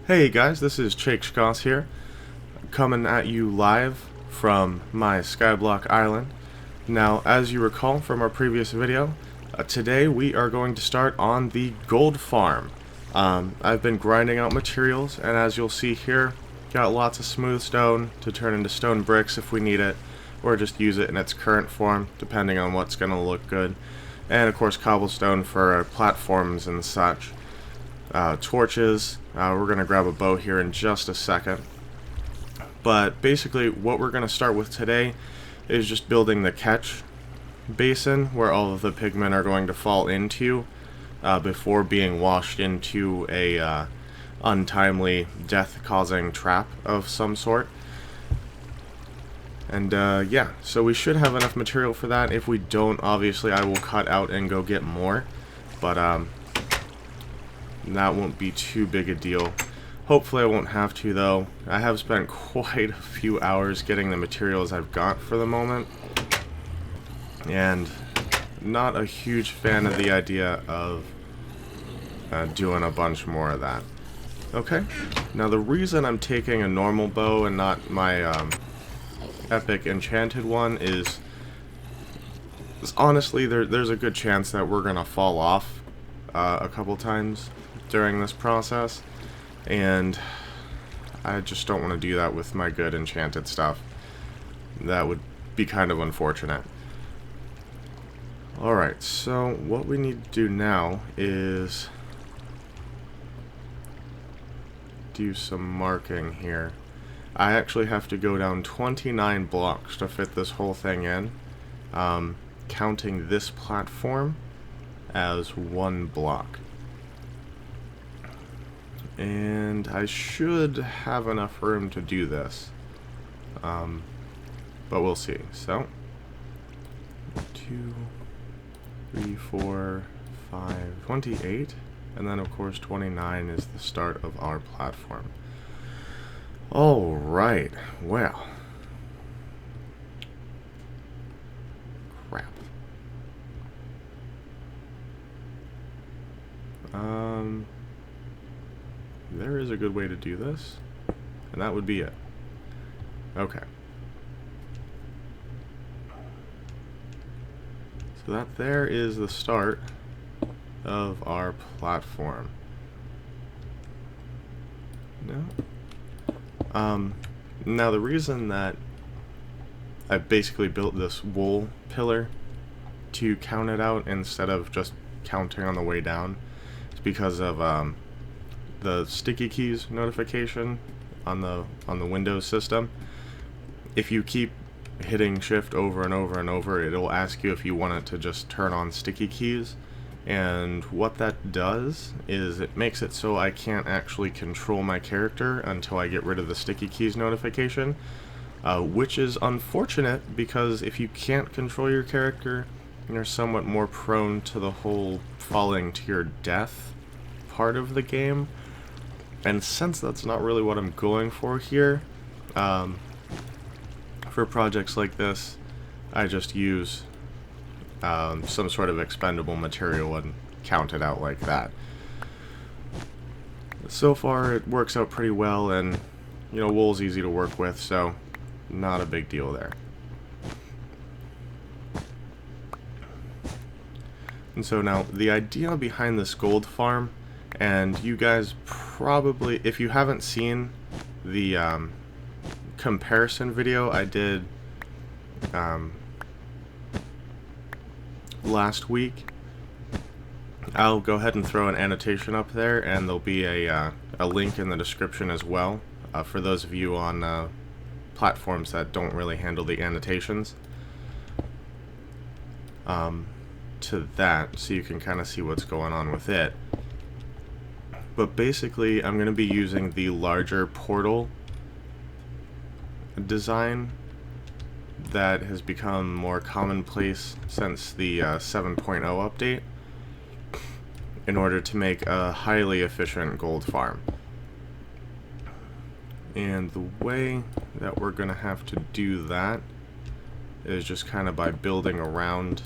Hey guys, this is Shakes here, coming at you live from my Skyblock island. Now, as you recall from our previous video, today we are going to start on the gold farm. I've been grinding out materials, and as you'll see here, got lots of smooth stone to turn into stone bricks if we need it, or just use it in its current form, depending on what's going to look good. And of course cobblestone for our platforms and such. Torches. We're going to grab a bow here in just a second. But basically what we're going to start with today is just building the catch basin where all of the pigmen are going to fall into before being washed into a untimely death-causing trap of some sort. And yeah, so we should have enough material for that. If we don't, obviously I will cut out and go get more. But that won't be too big a deal. Hopefully I won't have to, though. I have spent quite a few hours getting the materials I've got for the moment, and not a huge fan of the idea of doing a bunch more of that. Okay, now the reason I'm taking a normal bow and not my epic enchanted one is honestly there's a good chance that we're gonna fall off a couple times during this process, and I just don't want to do that with my good enchanted stuff. That would be kind of unfortunate. Alright, so what we need to do now is do some marking here. I actually have to go down 29 blocks to fit this whole thing in, counting this platform as one block. And I should have enough room to do this, but we'll see. So 2, 3, 4, 5, 28, and then of course 29 is the start of our platform. Alright, well, crap. There is a good way to do this, and that would be it. Okay. So that there is the start of our platform. No? Now the reason that I basically built this wool pillar to count it out instead of just counting on the way down is because of the sticky keys notification on the Windows system. If you keep hitting shift over and over and over, it'll ask you if you want it to just turn on sticky keys, and what that does is it makes it so I can't actually control my character until I get rid of the sticky keys notification, which is unfortunate because if you can't control your character, you're somewhat more prone to the whole falling to your death part of the game. And since that's not really what I'm going for here, for projects like this, I just use some sort of expendable material and count it out like that. So far it works out pretty well, and you know, wool's easy to work with, so not a big deal there. And so now the idea behind this gold farm, and you guys probably, if you haven't seen the comparison video I did last week, I'll go ahead and throw an annotation up there, and there'll be a link in the description as well for those of you on platforms that don't really handle the annotations to that, so you can kind of see what's going on with it. But basically I'm going to be using the larger portal design that has become more commonplace since the 7.0 update in order to make a highly efficient gold farm. And the way that we're going to have to do that is just kind of by building around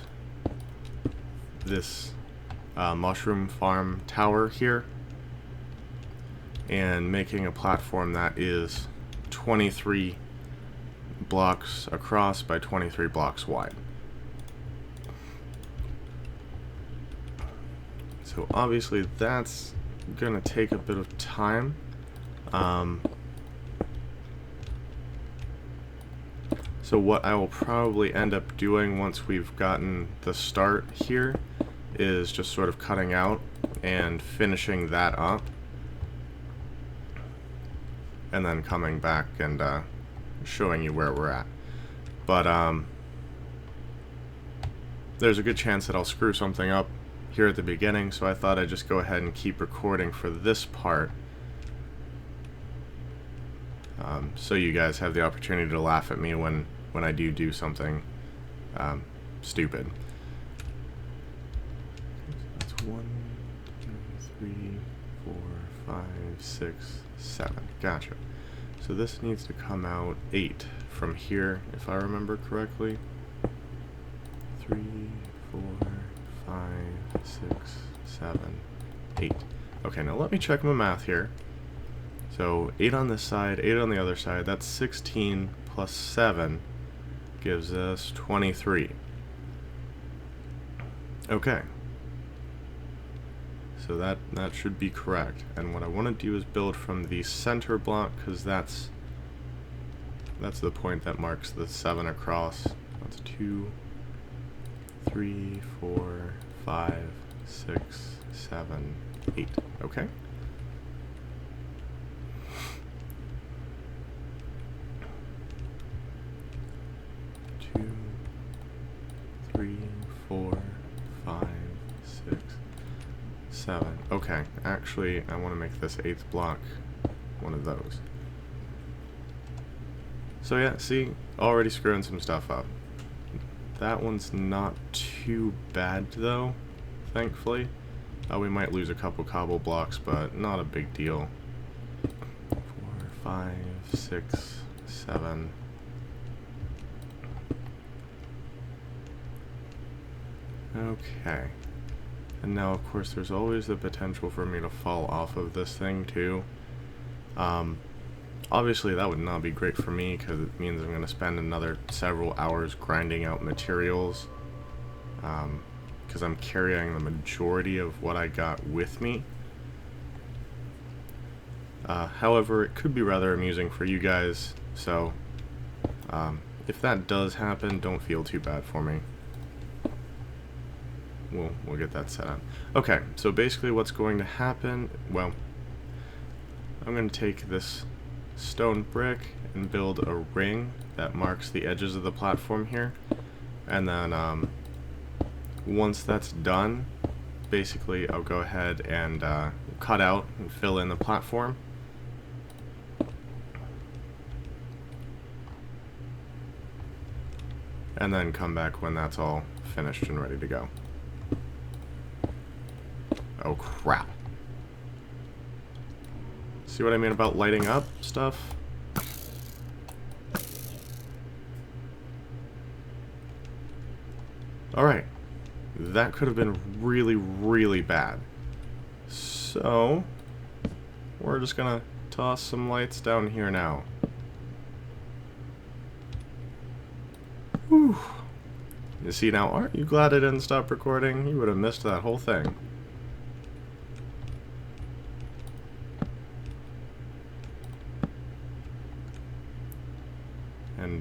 this mushroom farm tower here. and making a platform that is 23 blocks across by 23 blocks wide. So obviously that's gonna take a bit of time. So what I will probably end up doing once we've gotten the start here is just sort of cutting out and finishing that up, and then coming back and showing you where we're at. But there's a good chance that I'll screw something up here at the beginning, so I thought I'd just go ahead and keep recording for this part, so you guys have the opportunity to laugh at me when I do something stupid. That's 1, 2, 3, 4, 5, 6, 7. Gotcha. So this needs to come out 8 from here, if I remember correctly. 3, 4, 5, 6, 7, 8. Okay, now let me check my math here. So 8 on this side, 8 on the other side. That's 16 plus 7 gives us 23. Okay. So that should be correct. And what I want to do is build from the center block, because that's the point that marks the 7 across. That's 2, 3, 4, 5, 6, 7, 8. Okay. Two, 3, 4, 5, 6, 7. Okay, actually, I want to make this 8th block one of those. So yeah, see, already screwing some stuff up. That one's not too bad though, thankfully. We might lose a couple cobble blocks, but not a big deal. 4, 5, 6, 7. Okay. And now, of course, there's always the potential for me to fall off of this thing, too. Obviously, that would not be great for me, because it means I'm going to spend another several hours grinding out materials. Because I'm carrying the majority of what I got with me. However, it could be rather amusing for you guys, so if that does happen, don't feel too bad for me. We'll get that set up. Okay, so basically what's going to happen, well, I'm going to take this stone brick and build a ring that marks the edges of the platform here, and then once that's done, basically I'll go ahead and cut out and fill in the platform. And then come back when that's all finished and ready to go. Oh crap. See what I mean about lighting up stuff? Alright. That could have been really, really bad. So, we're just gonna toss some lights down here now. Whew. You see now, aren't you glad I didn't stop recording? You would have missed that whole thing. And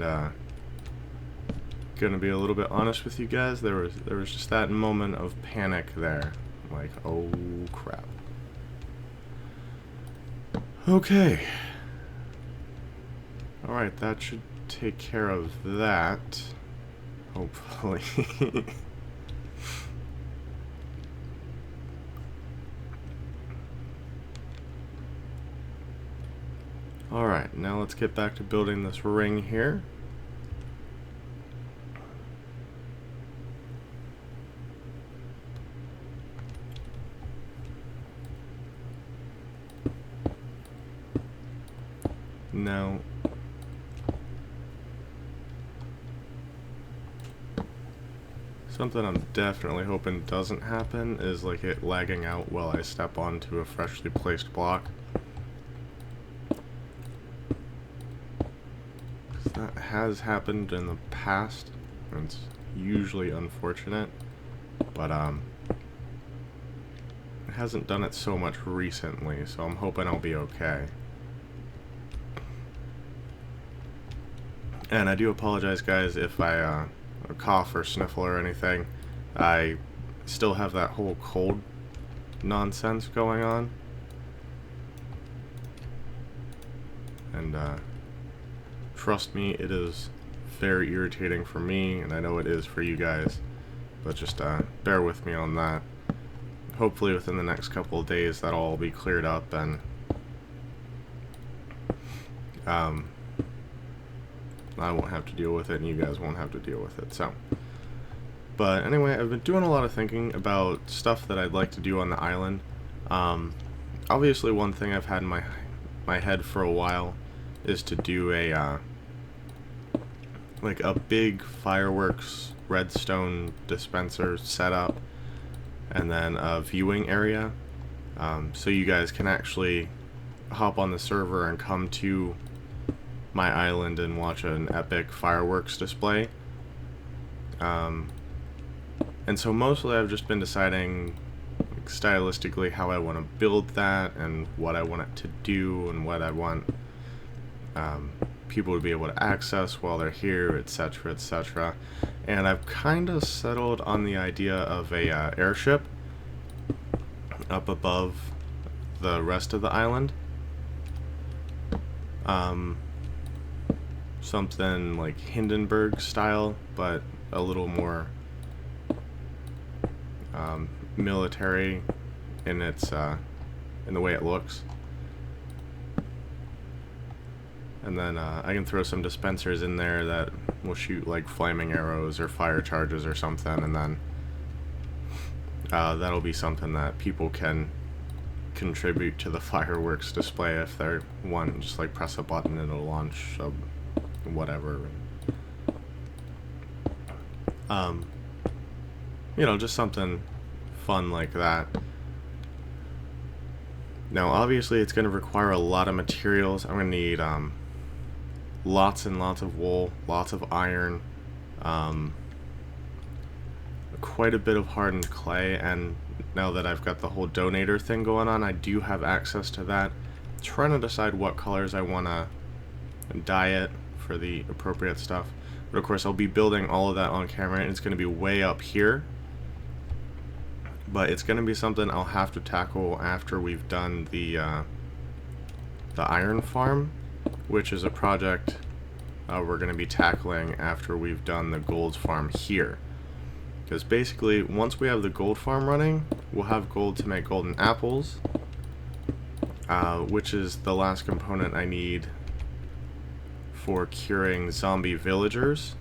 gonna be a little bit honest with you guys, there was just that moment of panic there. Like, oh crap. Okay. Alright, that should take care of that. Hopefully. Alright, now let's get back to building this ring here. Now, something I'm definitely hoping doesn't happen is like it lagging out while I step onto a freshly placed block. That has happened in the past. It's usually unfortunate, but it hasn't done it so much recently, so I'm hoping I'll be okay. And I do apologize, guys, if I cough or sniffle or anything. I still have that whole cold nonsense going on. And trust me, it is very irritating for me, and I know it is for you guys. But just bear with me on that. Hopefully within the next couple of days that'll all be cleared up, and I won't have to deal with it, and you guys won't have to deal with it. So, but anyway, I've been doing a lot of thinking about stuff that I'd like to do on the island. Obviously, one thing I've had in my head for a while is to do a like a big fireworks redstone dispenser setup, and then a viewing area, so you guys can actually hop on the server and come to my island and watch an epic fireworks display. And so mostly I've just been deciding, like, stylistically how I want to build that and what I want it to do and what I want people to be able to access while they're here, etc., etc. And I've kind of settled on the idea of a airship up above the rest of the island. Something like Hindenburg style, but a little more military in its in the way it looks. And then I can throw some dispensers in there that will shoot like flaming arrows or fire charges or something, and then that'll be something that people can contribute to the fireworks display if they want. Just like press a button and it'll launch whatever. You know, just something fun like that. Now, obviously, it's going to require a lot of materials. I'm going to need lots and lots of wool, lots of iron, quite a bit of hardened clay, and now that I've got the whole donator thing going on, I do have access to that. I'm trying to decide what colors I want to dye it for the appropriate stuff. But of course, I'll be building all of that on camera, and it's going to be way up here. But it's going to be something I'll have to tackle after we've done the iron farm, which is a project we're going to be tackling after we've done the gold farm here. Because basically, once we have the gold farm running, we'll have gold to make golden apples, which is the last component I need for curing zombie villagers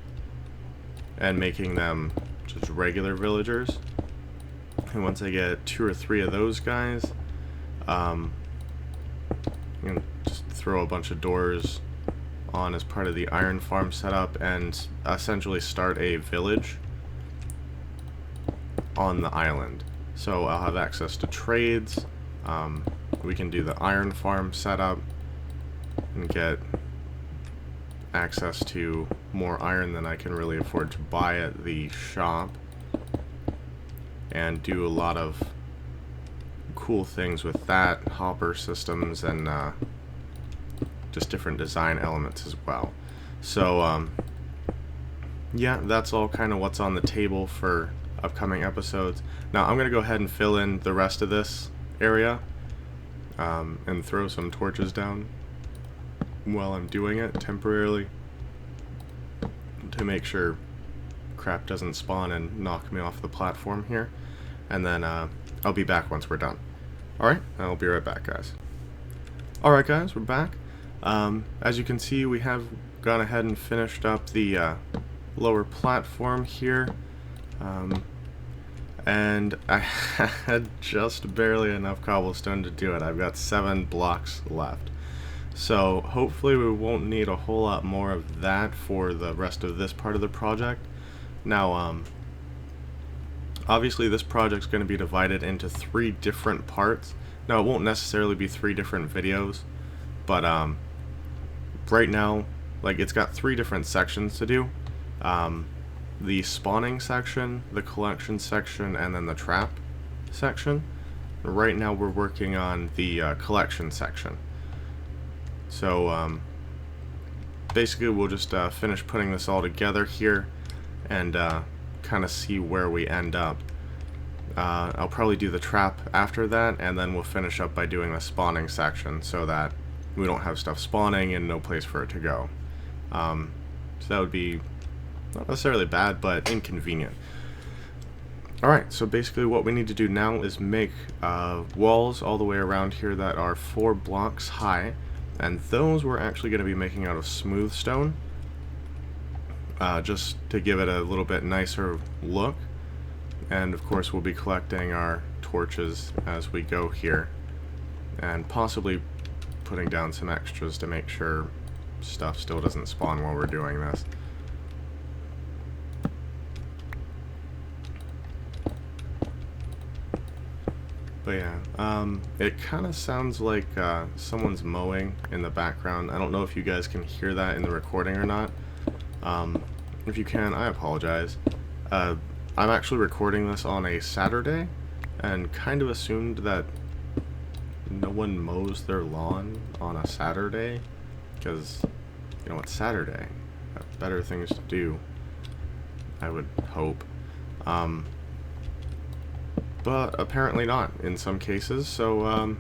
and making them just regular villagers. And once I get 2 or 3 of those guys, I'm going to just throw a bunch of doors on as part of the iron farm setup and essentially start a village on the island. So I'll have access to trades, we can do the iron farm setup and get access to more iron than I can really afford to buy at the shop, and do a lot of cool things with that, hopper systems, and just different design elements as well. So yeah, that's all kind of what's on the table for upcoming episodes. Now I'm gonna go ahead and fill in the rest of this area and throw some torches down while I'm doing it temporarily to make sure crap doesn't spawn and knock me off the platform here, and then I'll be back once we're done. Alright, I'll be right back, guys. Alright guys, we're back. As you can see, we have gone ahead and finished up the lower platform here, and I had just barely enough cobblestone to do it. I've got 7 blocks left. So hopefully we won't need a whole lot more of that for the rest of this part of the project. Now, obviously this project's going to be divided into 3 different parts. Now, it won't necessarily be 3 different videos, but right now like, it's got 3 different sections to do. The spawning section, the collection section, and then the trap section. Right now we're working on the collection section. So basically we'll just finish putting this all together here and kind of see where we end up. I'll probably do the trap after that, and then we'll finish up by doing the spawning section so that we don't have stuff spawning and no place for it to go. So that would be not necessarily bad, but inconvenient. Alright, so basically what we need to do now is make walls all the way around here that are 4 blocks high, and those we're actually going to be making out of smooth stone, just to give it a little bit nicer look. And of course we'll be collecting our torches as we go here, and possibly putting down some extras to make sure stuff still doesn't spawn while we're doing this. But yeah, it kind of sounds like someone's mowing in the background. I don't know if you guys can hear that in the recording or not. If you can, I apologize. I'm actually recording this on a Saturday, and kind of assumed that no one mows their lawn on a Saturday, because, you know, it's Saturday. Got better things to do, I would hope. But apparently not in some cases, so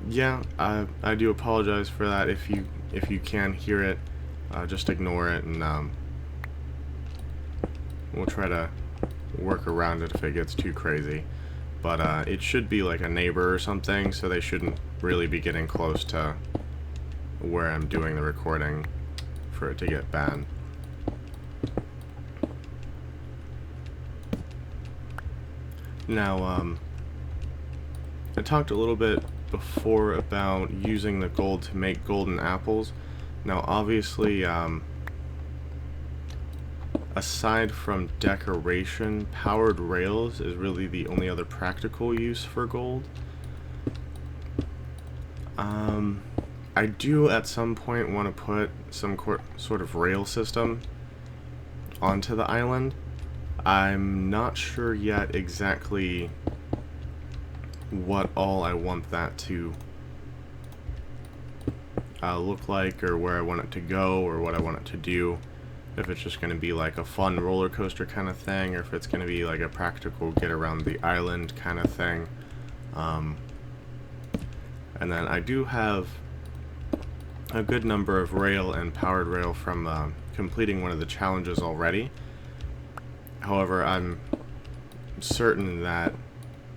yeah, I do apologize for that. If you can hear it, just ignore it, and we'll try to work around it if it gets too crazy. But it should be like a neighbor or something, so they shouldn't really be getting close to where I'm doing the recording for it to get banned. Now, I talked a little bit before about using the gold to make golden apples. Now, obviously, aside from decoration, powered rails is really the only other practical use for gold. I do at some point want to put some sort of rail system onto the island. I'm not sure yet exactly what all I want that to look like, or where I want it to go, or what I want it to do. If it's just going to be like a fun roller coaster kind of thing, or if it's going to be like a practical get around the island kind of thing. And then I do have a good number of rail and powered rail from completing one of the challenges already. However, I'm certain that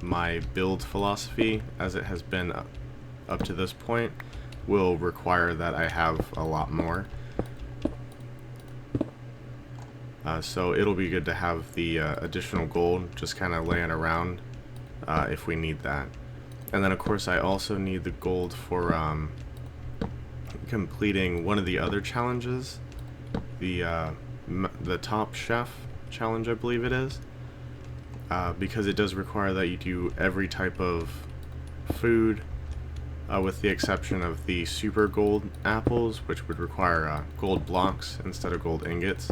my build philosophy, as it has been up to this point, will require that I have a lot more. So it'll be good to have the additional gold just kind of laying around if we need that. And then of course I also need the gold for completing one of the other challenges, the Top Chef challenge, I believe it is, because it does require that you do every type of food, with the exception of the super gold apples, which would require gold blocks instead of gold ingots.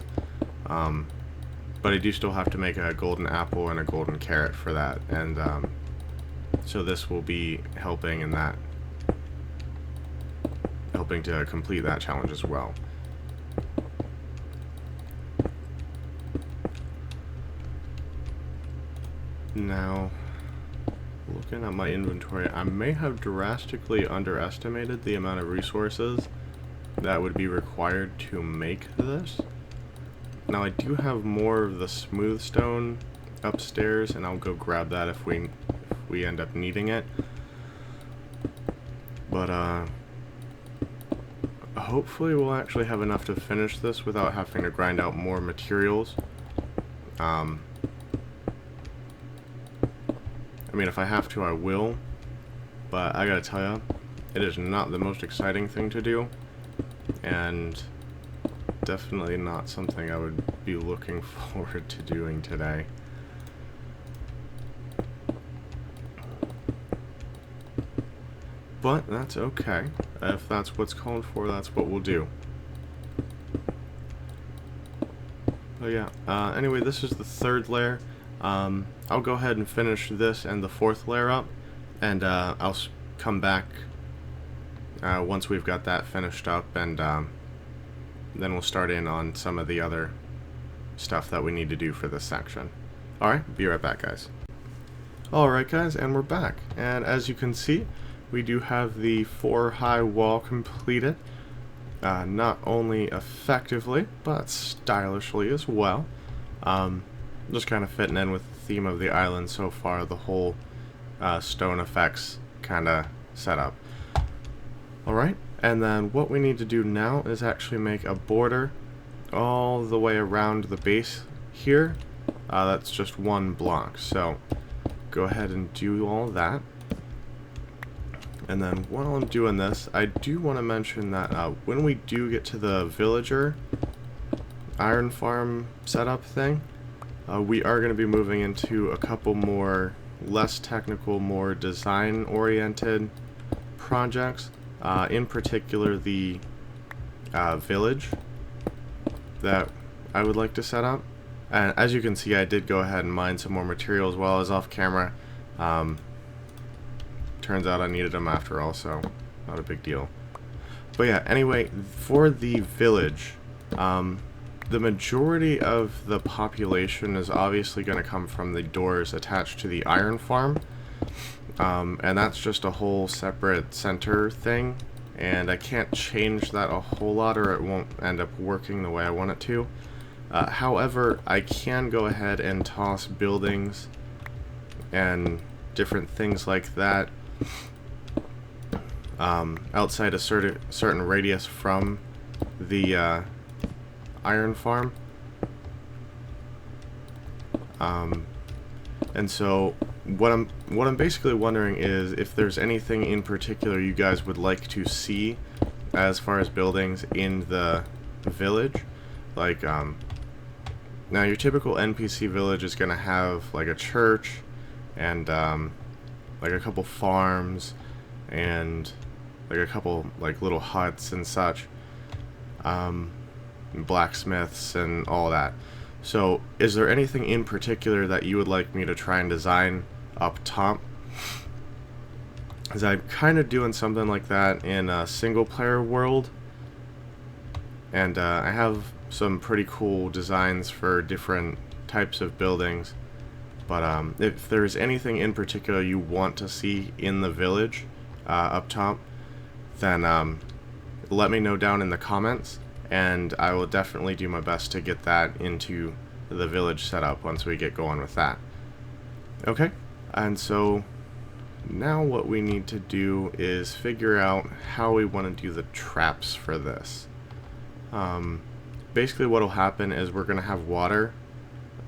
But I do still have to make a golden apple and a golden carrot for that, and so this will be helping in that, helping to complete that challenge as well. Now, looking at my inventory, I may have drastically underestimated the amount of resources that would be required to make this. Now, I do have more of the smooth stone upstairs, and I'll go grab that if we end up needing it. But hopefully we'll actually have enough to finish this without having to grind out more materials. I mean, if I have to, I will, but I gotta tell ya, it is not the most exciting thing to do, and definitely not something I would be looking forward to doing today. but that's okay. If that's what's called for, that's what we'll do. Oh yeah, anyway, this is the third layer. I'll go ahead and finish this and the fourth layer up, and I'll come back once we've got that finished up, and then we'll start in on some of the other stuff that we need to do for this section. Alright, be right back, guys. Alright guys, and we're back, and as you can see, we do have the 4-high wall completed. Not only effectively, but stylishly as well. Just kind of fitting in with the theme of the island so far, the whole stone effects kind of set up. Alright, and then what we need to do now is actually make a border all the way around the base here. That's just one block, so go ahead and do all that. And then while I'm doing this, I do want to mention that when we do get to the villager iron farm setup thing, we are going to be moving into a couple more less technical, more design oriented projects. In particular, the village that I would like to set up. And as you can see, I did go ahead and mine some more materials while I was off camera. Turns out I needed them after all, so not a big deal. But yeah, anyway, for the village, the majority of the population is obviously going to come from the doors attached to the iron farm. And that's just a whole separate center thing, and I can't change that a whole lot or it won't end up working the way I want it to. However, I can go ahead and toss buildings and different things like that outside a certain radius from the iron farm. And so what I'm basically wondering is if there's anything in particular you guys would like to see as far as buildings in the village. Like now your typical NPC village is gonna have like a church and like a couple farms and like a couple like little huts and such, blacksmiths and all that. So is there anything in particular that you would like me to try and design up top? Because I'm kind of doing something like that in a single player world, and I have some pretty cool designs for different types of buildings. But if there's anything in particular you want to see in the village up top, then let me know down in the comments, and I will definitely do my best to get that into the village setup once we get going with that. Okay, and so now what we need to do is figure out how we want to do the traps for this. Basically what will happen is we're going to have water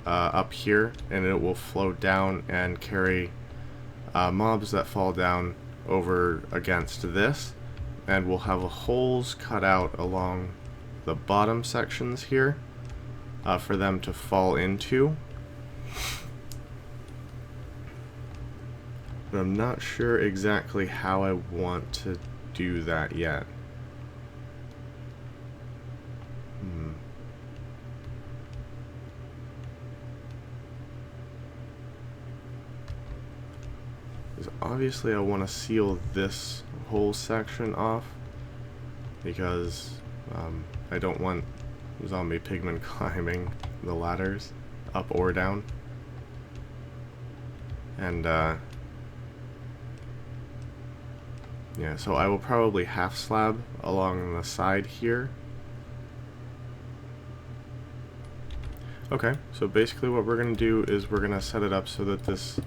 up here, and it will flow down and carry mobs that fall down over against this, and we'll have holes cut out along the bottom sections here for them to fall into. But I'm not sure exactly how I want to do that yet. Because obviously I want to seal this whole section off, because I don't want zombie pigmen climbing the ladders up or down. And yeah, so I will probably half slab along the side here. Okay, so basically what we're going to do is we're going to set it up so that this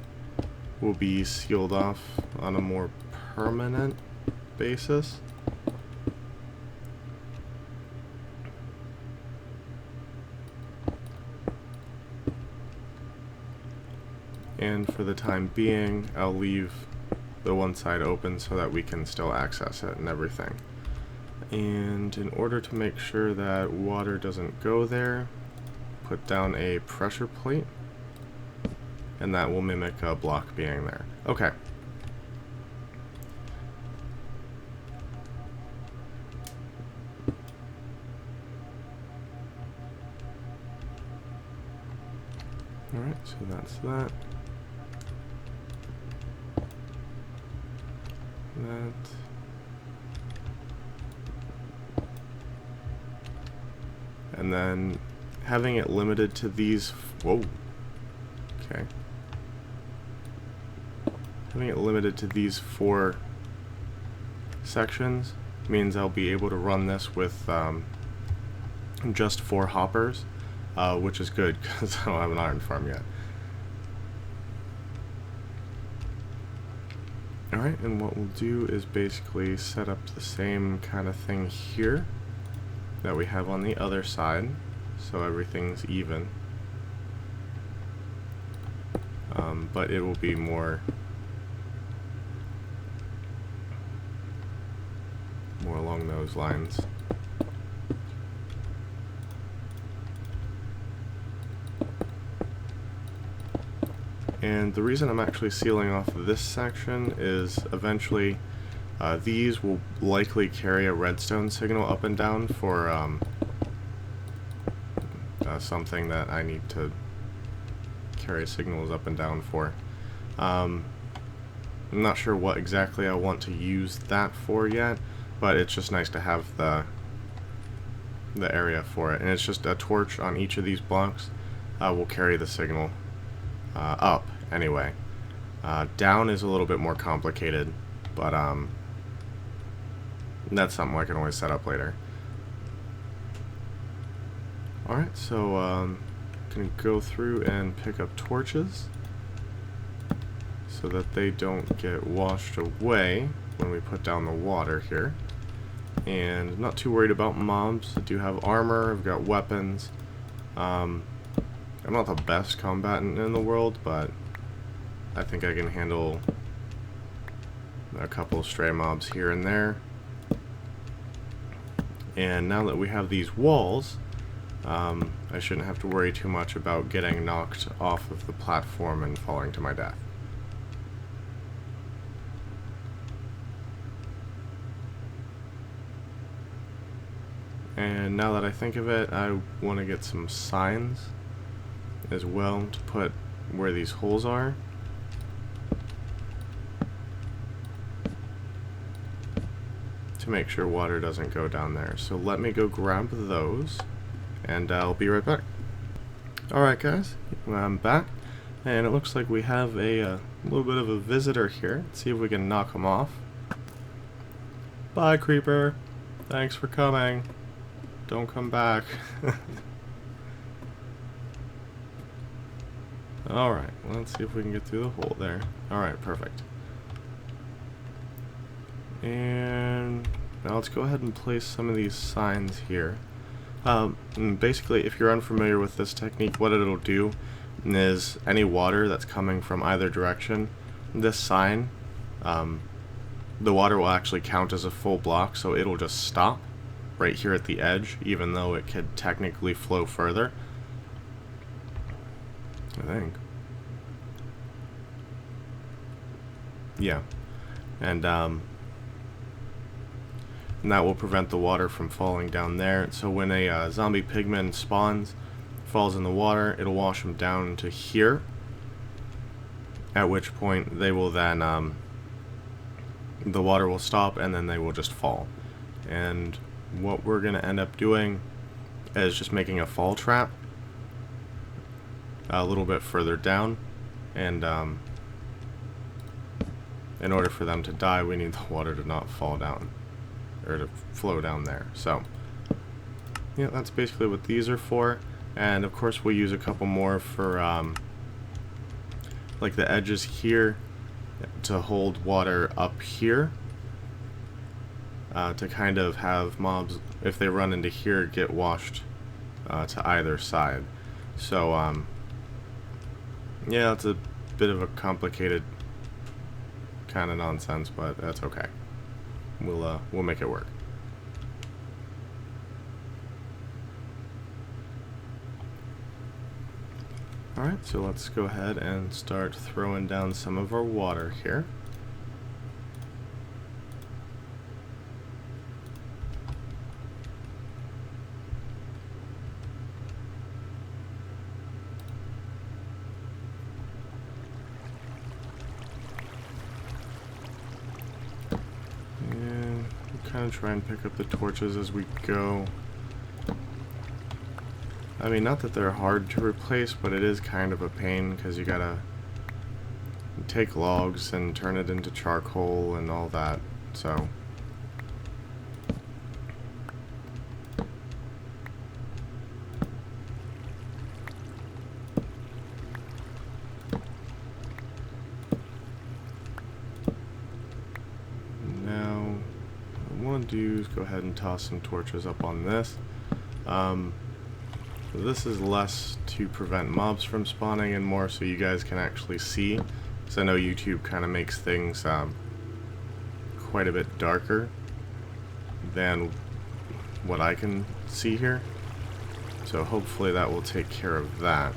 will be sealed off on a more permanent basis. And for the time being, I'll leave the one side open so that we can still access it and everything. And in order to make sure that water doesn't go there, put down a pressure plate, and that will mimic a block being there. Okay. So that's that. That. And then having it limited to these, whoa, okay. Having it limited to these 4 sections means I'll be able to run this with just 4 hoppers, which is good because I don't have an iron farm yet. Alright, and what we'll do is basically set up the same kind of thing here that we have on the other side, so everything's even. But it will be more along those lines. And the reason I'm actually sealing off this section is eventually these will likely carry a redstone signal up and down for something that I need to carry signals up and down for. I'm not sure what exactly I want to use that for yet, but it's just nice to have the area for it. And it's just a torch on each of these blocks will carry the signal up anyway. Down is a little bit more complicated, but that's something I can always set up later. Alright, so I'm going to go through and pick up torches so that they don't get washed away when we put down the water here. And I'm not too worried about mobs. I do have armor, I've got weapons. I'm not the best combatant in the world, but I think I can handle a couple stray mobs here and there. And now that we have these walls, I shouldn't have to worry too much about getting knocked off of the platform and falling to my death. And now that I think of it, I want to get some signs as well to put where these holes are. To make sure water doesn't go down there. So let me go grab those, and I'll be right back. Alright guys, I'm back, and it looks like we have a little bit of a visitor here. Let's see if we can knock him off. Bye, creeper. Thanks for coming. Don't come back. Alright, let's see if we can get through the hole there. Alright, perfect. And now let's go ahead and place some of these signs here. Basically, if you're unfamiliar with this technique, what it'll do is any water that's coming from either direction, this sign, the water will actually count as a full block, so it'll just stop right here at the edge, even though it could technically flow further. I think. Yeah. And that will prevent the water from falling down there. So when a zombie pigman spawns, falls in the water, it'll wash them down into here, at which point they will then, the water will stop and then they will just fall. And what we're going to end up doing is just making a fall trap a little bit further down, and in order for them to die, we need the water to not fall down, or to flow down there. So yeah, that's basically what these are for. And of course we'll use a couple more for like the edges here to hold water up here, to kind of have mobs, if they run into here, get washed to either side. So yeah, it's a bit of a complicated kind of nonsense, but that's okay. We'll make it work. Alright, so let's go ahead and start throwing down some of our water here. kind of try and pick up the torches as we go. I mean, not that they're hard to replace, but it is kind of a pain because you gotta take logs and turn it into charcoal and all that, so. Now, what I want to do is go ahead and toss some torches up on this. This is less to prevent mobs from spawning and more so you guys can actually see. Because I know YouTube kind of makes things quite a bit darker than what I can see here. So hopefully that will take care of that.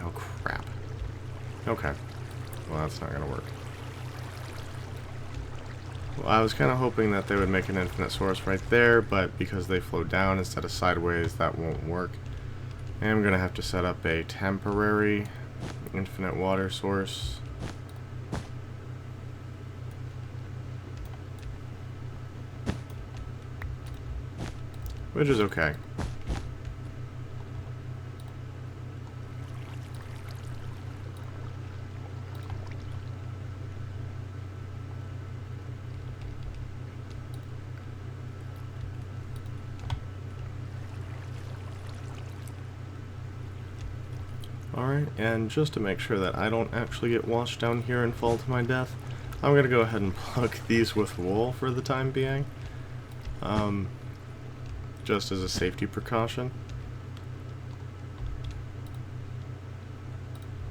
Oh crap. Okay. Well, that's not going to work. Well, I was kind of hoping that they would make an infinite source right there, but because they flow down instead of sideways, that won't work. And I'm going to have to set up a temporary infinite water source. Which is okay. Alright, and just to make sure that I don't actually get washed down here and fall to my death, I'm going to go ahead and plug these with wool for the time being. Just as a safety precaution.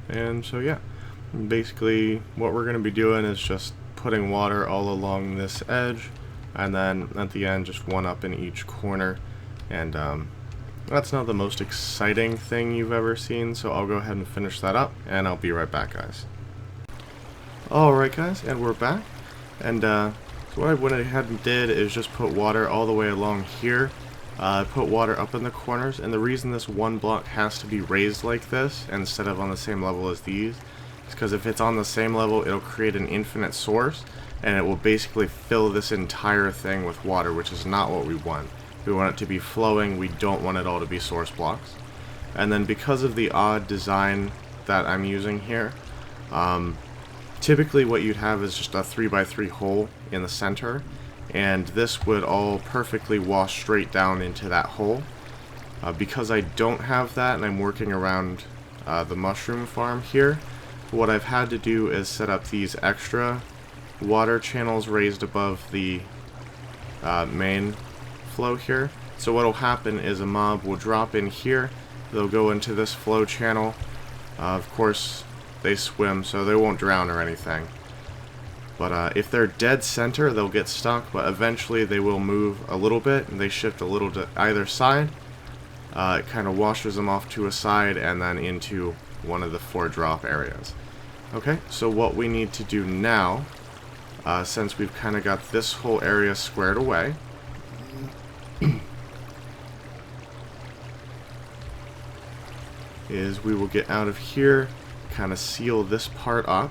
And so yeah, basically what we're going to be doing is just putting water all along this edge, and then at the end just one up in each corner. And that's not the most exciting thing you've ever seen, so I'll go ahead and finish that up, and I'll be right back, guys. Alright guys, and we're back. And so what I went ahead and did is just put water all the way along here. Put water up in the corners, and the reason this one block has to be raised like this instead of on the same level as these is because if it's on the same level, it'll create an infinite source, and it will basically fill this entire thing with water, which is not what we want. We want it to be flowing, we don't want it all to be source blocks. And then because of the odd design that I'm using here, typically what you'd have is just a 3x3 hole in the center, and this would all perfectly wash straight down into that hole. Because I don't have that and I'm working around the mushroom farm here, what I've had to do is set up these extra water channels raised above the main flow here. So what will happen is a mob will drop in here, they'll go into this flow channel. Of course they swim, so they won't drown or anything. But if they're dead center, they'll get stuck, but eventually they will move a little bit, and they shift a little to either side. It kind of washes them off to a side and then into one of the 4 drop areas. Okay, so what we need to do now, since we've kind of got this whole area squared away, is we will get out of here, kind of seal this part up,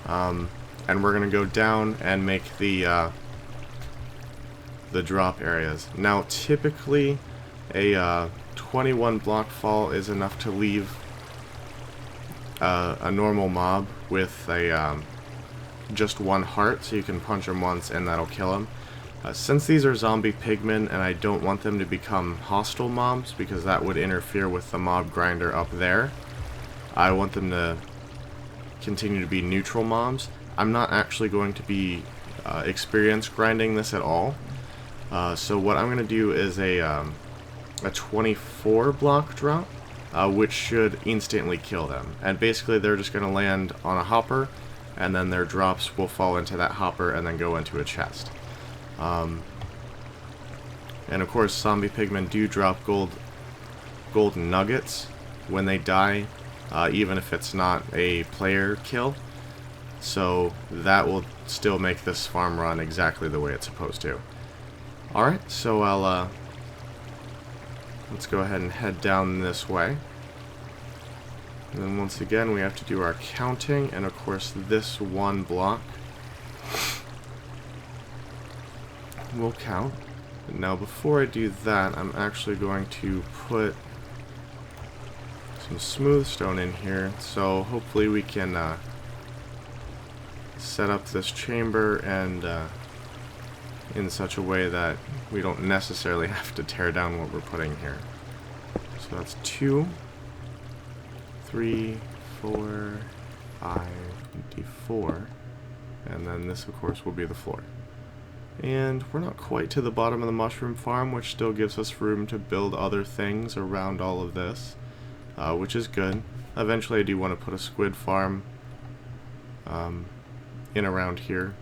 and we're going to go down and make the drop areas. Now typically a 21 block fall is enough to leave a normal mob with a just 1 heart, so you can punch him once and that'll kill him. Since these are zombie pigmen and I don't want them to become hostile mobs because that would interfere with the mob grinder up there, I want them to continue to be neutral mobs. I'm not actually going to be experience grinding this at all. So what I'm going to do is a 24 block drop, which should instantly kill them. And basically they're just going to land on a hopper, and then their drops will fall into that hopper and then go into a chest. And of course zombie pigmen do drop gold nuggets when they die, even if it's not a player kill. So that will still make this farm run exactly the way it's supposed to. Alright, so let's go ahead and head down this way. And then once again, we have to do our counting, and of course this one block will count. Now before I do that, I'm actually going to put some smooth stone in here, so hopefully we can set up this chamber and in such a way that we don't necessarily have to tear down what we're putting here. So that's 2, 3, 4, 5, D4, and then this of course will be the floor. And we're not quite to the bottom of the mushroom farm, which still gives us room to build other things around all of this, which is good. Eventually I do want to put a squid farm in around here.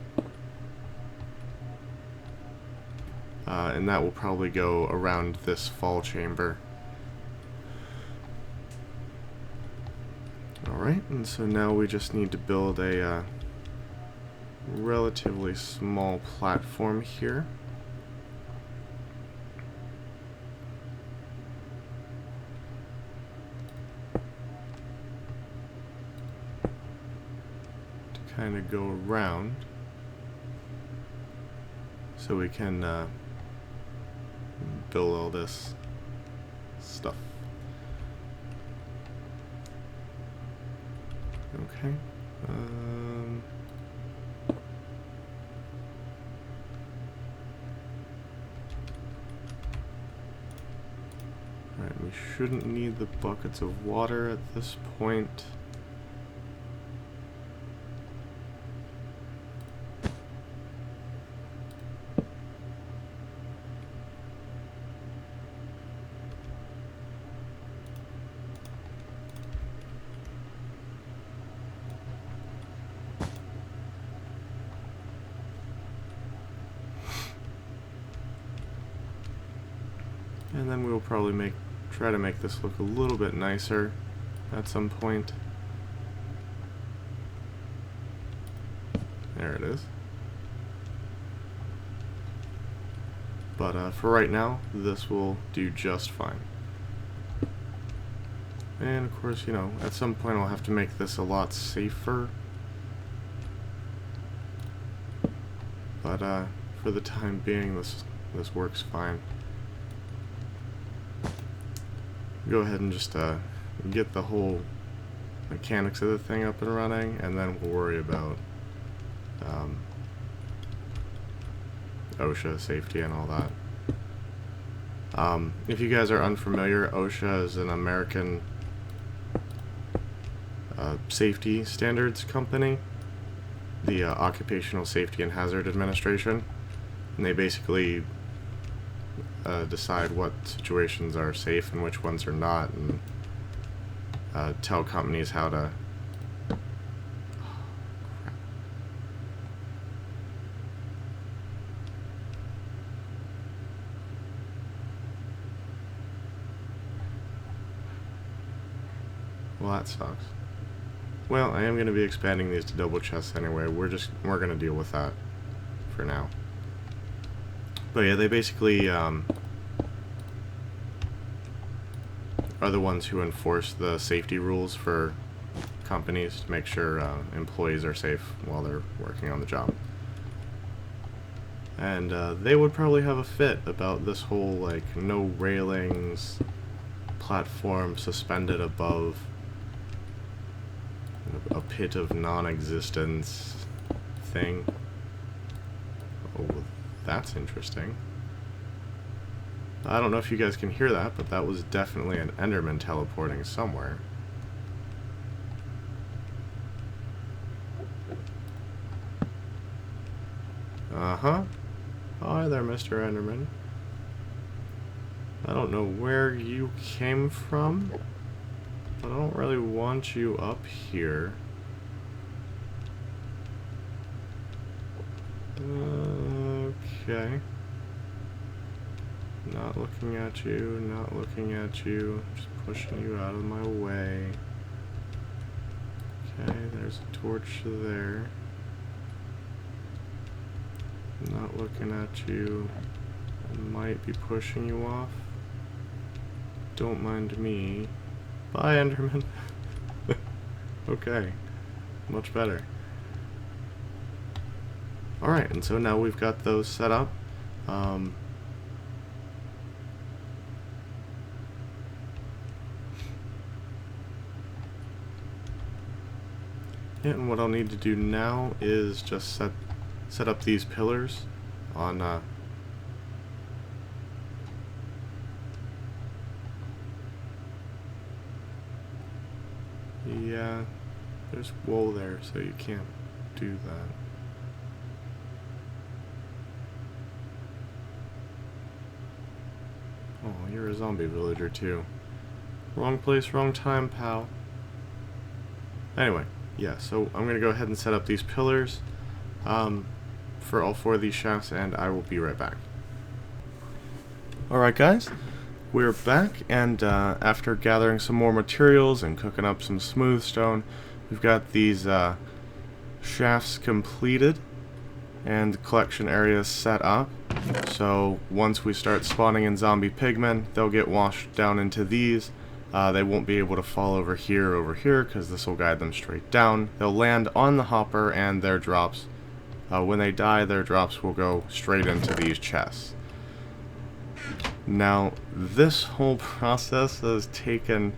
And that will probably go around this fall chamber. Alright, and so now we just need to build a relatively small platform here. To kind of go around so we can build all this stuff. Okay. Alright, we shouldn't need the buckets of water at this point. And then we'll probably try to make this look a little bit nicer at some point. There it is. But for right now, this will do just fine. And of course, you know, at some point I'll have to make this a lot safer. But for the time being, this works fine. Go ahead and just get the whole mechanics of the thing up and running, and then we'll worry about OSHA safety and all that. If you guys are unfamiliar, OSHA is an American safety standards company, the Occupational Safety and Hazard Administration, and they basically decide what situations are safe and which ones are not, and tell companies how to well, that sucks. Well, I am going to be expanding these to double chests anyway. We're going to deal with that for now. But yeah, they basically are the ones who enforce the safety rules for companies to make sure employees are safe while they're working on the job. And they would probably have a fit about this whole, like, no railings, platform suspended above a pit of non-existence thing. Oh, that's interesting. I don't know if you guys can hear that, but that was definitely an Enderman teleporting somewhere. Uh-huh. Hi there, Mr. Enderman. I don't know where you came from, but I don't really want you up here. Okay. Not looking at you, not looking at you. Just pushing you out of my way. Okay, there's a torch there. Not looking at you. I might be pushing you off. Don't mind me. Bye, Enderman. Okay, much better. Alright, and so now we've got those set up. And what I'll need to do now is just set up these pillars on yeah, there's wool there, so you can't do that. Oh, you're a zombie villager too. Wrong place, wrong time, pal. Anyway, yeah, so I'm going to go ahead and set up these pillars for all 4 of these shafts, and I will be right back. Alright guys, we're back, and after gathering some more materials and cooking up some smooth stone, we've got these shafts completed and collection areas set up. So once we start spawning in zombie pigmen, they'll get washed down into these. They won't be able to fall over here, because this will guide them straight down. They'll land on the hopper, and their drops, when they die, their drops will go straight into these chests. Now, this whole process has taken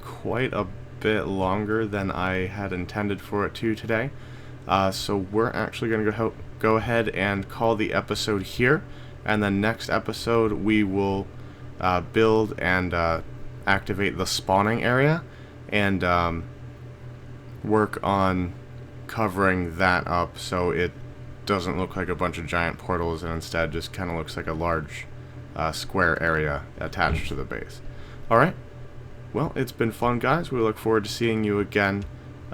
quite a bit longer than I had intended for it to today. So we're actually going to go ahead and call the episode here, and then next episode we will build and activate the spawning area and work on covering that up so it doesn't look like a bunch of giant portals and instead just kind of looks like a large square area attached to the base. Alright, well, it's been fun, guys. We look forward to seeing you again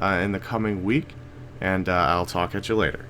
in the coming week, and I'll talk at you later.